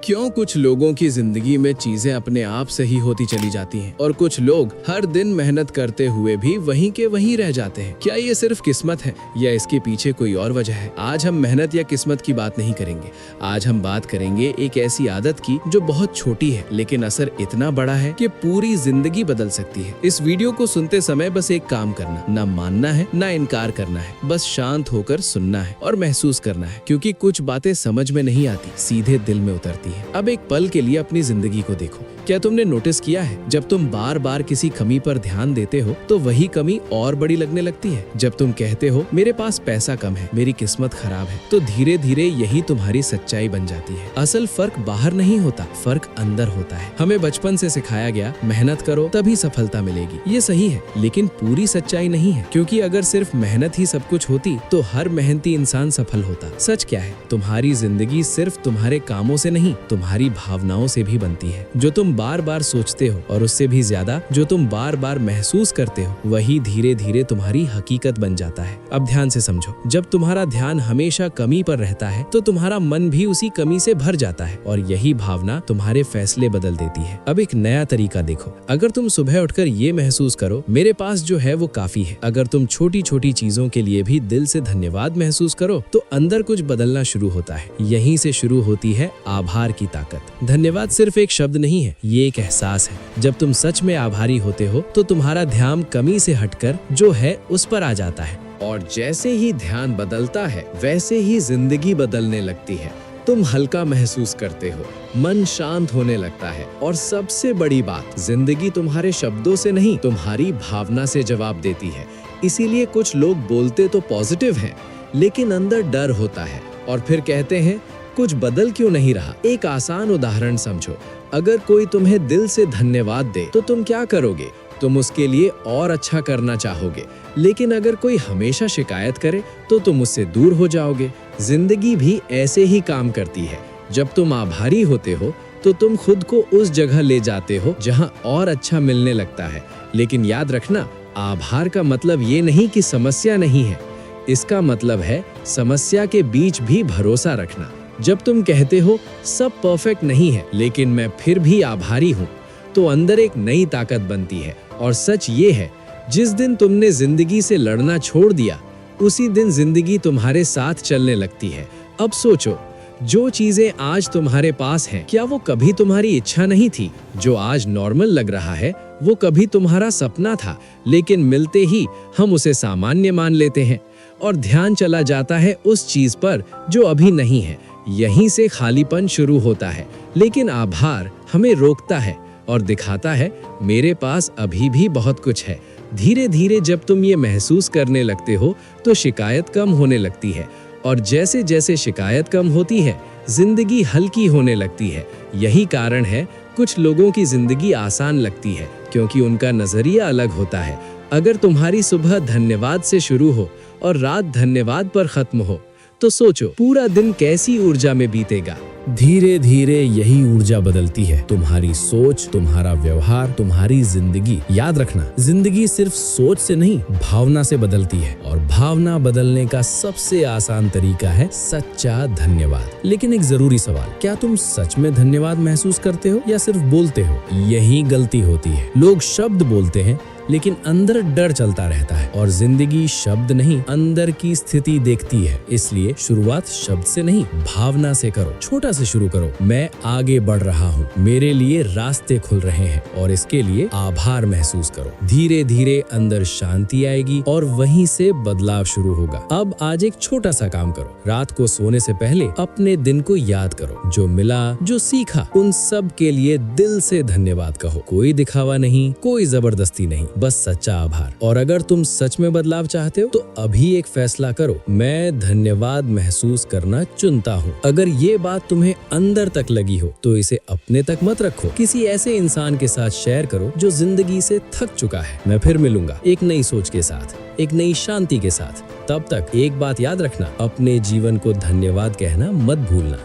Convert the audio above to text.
क्यों कुछ लोगों की जिंदगी में चीजें अपने आप से ही होती चली जाती हैं और कुछ लोग हर दिन मेहनत करते हुए भी वहीं के वहीं रह जाते हैं। क्या ये सिर्फ किस्मत है या इसके पीछे कोई और वजह है? आज हम मेहनत या किस्मत की बात नहीं करेंगे। आज हम बात करेंगे एक ऐसी आदत की जो बहुत छोटी है लेकिन असर इतना बड़ा है कि पूरी जिंदगी बदल सकती है। इस वीडियो को सुनते समय बस एक काम करना, ना मानना है ना इनकार करना है, बस शांत होकर सुनना है और महसूस करना है, क्योंकि कुछ बातें समझ में नहीं आती, सीधे दिल में उतरती है। अब एक पल के लिए अपनी जिंदगी को देखो। क्या तुमने नोटिस किया है, जब तुम बार बार किसी कमी पर ध्यान देते हो तो वही कमी और बड़ी लगने लगती है। जब तुम कहते हो मेरे पास पैसा कम है, मेरी किस्मत खराब है, तो धीरे धीरे यही तुम्हारी सच्चाई बन जाती है। असल फर्क बाहर नहीं होता, फर्क अंदर होता है। हमें बचपन से सिखाया गया मेहनत करो तभी सफलता मिलेगी। ये सही है, लेकिन पूरी सच्चाई नहीं है, क्योंकि अगर सिर्फ मेहनत ही सब कुछ होती तो हर मेहनती इंसान सफल होता। सच क्या है, तुम्हारी जिंदगी सिर्फ तुम्हारे कामों से नहीं, तुम्हारी भावनाओं से भी बनती है। जो तुम बार बार सोचते हो और उससे भी ज्यादा जो तुम बार बार महसूस करते हो, वही धीरे धीरे तुम्हारी हकीकत बन जाता है। अब ध्यान से समझो, जब तुम्हारा ध्यान हमेशा कमी पर रहता है तो तुम्हारा मन भी उसी कमी से भर जाता है और यही भावना तुम्हारे फैसले बदल देती है। अब एक नया तरीका देखो। अगर तुम सुबह उठकर ये महसूस करो मेरे पास जो है वो काफी है, अगर तुम छोटी छोटी चीजों के लिए भी दिल से धन्यवाद महसूस करो तो अंदर कुछ बदलना शुरू होता है। यहीं से शुरू होती है आभार की ताकत। धन्यवाद सिर्फ एक शब्द नहीं है, ये एक एहसास है। जब तुम सच में आभारी होते हो तो तुम्हारा ध्यान कमी से हटकर जो है उस पर आ जाता है, और जैसे ही ध्यान बदलता है वैसे ही जिंदगी बदलने लगती है। तुम हल्का महसूस करते हो, मन शांत होने लगता है, और सबसे बड़ी बात, जिंदगी तुम्हारे शब्दों से नहीं तुम्हारी भावना से जवाब देती है। इसीलिए कुछ लोग बोलते तो पॉजिटिव हैं, लेकिन अंदर डर होता है और फिर कहते हैं कुछ बदल क्यों नहीं रहा। एक आसान उदाहरण समझो, अगर कोई तुम्हें दिल से धन्यवाद दे तो तुम क्या करोगे? तुम उसके लिए और अच्छा करना चाहोगे। लेकिन अगर कोई हमेशा शिकायत करे तो तुम उससे दूर हो जाओगे। जिंदगी भी ऐसे ही काम करती है। जब तुम आभारी होते हो तो तुम खुद को उस जगह ले जाते हो जहां और अच्छा मिलने लगता है। लेकिन याद रखना, आभार का मतलब ये नहीं कि समस्या नहीं है, इसका मतलब है समस्या के बीच भी भरोसा रखना। जब तुम कहते हो सब परफेक्ट नहीं है लेकिन मैं फिर भी आभारी हूँ, तो अंदर एक नई ताकत बनती है। और सच ये है, जिस दिन तुमने जिंदगी से लड़ना छोड़ दिया उसी दिन जिंदगी तुम्हारे साथ चलने लगती है। अब सोचो, जो चीजें आज तुम्हारे पास हैं, क्या वो कभी तुम्हारी इच्छा नहीं थी? जो आज नॉर्मल लग रहा है वो कभी तुम्हारा सपना था, लेकिन मिलते ही हम उसे सामान्य मान लेते हैं और ध्यान चला जाता है उस चीज पर जो अभी नहीं है। यहीं से खालीपन शुरू होता है। लेकिन आभार हमें रोकता है और दिखाता है मेरे पास अभी भी बहुत कुछ है। धीरे धीरे जब तुम ये महसूस करने लगते हो तो शिकायत कम होने लगती है, और जैसे जैसे शिकायत कम होती है जिंदगी हल्की होने लगती है। यही कारण है कुछ लोगों की जिंदगी आसान लगती है, क्योंकि उनका नजरिया अलग होता है। अगर तुम्हारी सुबह धन्यवाद से शुरू हो और रात धन्यवाद पर खत्म हो तो सोचो पूरा दिन कैसी ऊर्जा में बीतेगा। धीरे धीरे यही ऊर्जा बदलती है, तुम्हारी सोच, तुम्हारा व्यवहार, तुम्हारी जिंदगी। याद रखना, जिंदगी सिर्फ सोच से नहीं भावना से बदलती है, और भावना बदलने का सबसे आसान तरीका है सच्चा धन्यवाद। लेकिन एक जरूरी सवाल, क्या तुम सच में धन्यवाद महसूस करते हो या सिर्फ बोलते हो? यही गलती होती है। लोग शब्द बोलते हैं लेकिन अंदर डर चलता रहता है, और जिंदगी शब्द नहीं अंदर की स्थिति देखती है। इसलिए शुरुआत शब्द से नहीं भावना से करो। छोटा से शुरू करो, मैं आगे बढ़ रहा हूँ, मेरे लिए रास्ते खुल रहे हैं, और इसके लिए आभार महसूस करो। धीरे धीरे अंदर शांति आएगी और वहीं से बदलाव शुरू होगा। अब आज एक छोटा सा काम करो, रात को सोने से पहले अपने दिन को याद करो, जो मिला, जो सीखा, उन सब के लिए दिल से धन्यवाद कहो। कोई दिखावा नहीं, कोई जबरदस्ती नहीं, बस सच्चा आभार। और अगर तुम सच में बदलाव चाहते हो तो अभी एक फैसला करो, मैं धन्यवाद महसूस करना चुनता हूँ। अगर ये बात तुम्हें अंदर तक लगी हो तो इसे अपने तक मत रखो, किसी ऐसे इंसान के साथ शेयर करो जो जिंदगी से थक चुका है। मैं फिर मिलूंगा एक नई सोच के साथ, एक नई शांति के साथ। तब तक एक बात याद रखना, अपने जीवन को धन्यवाद कहना मत भूलना।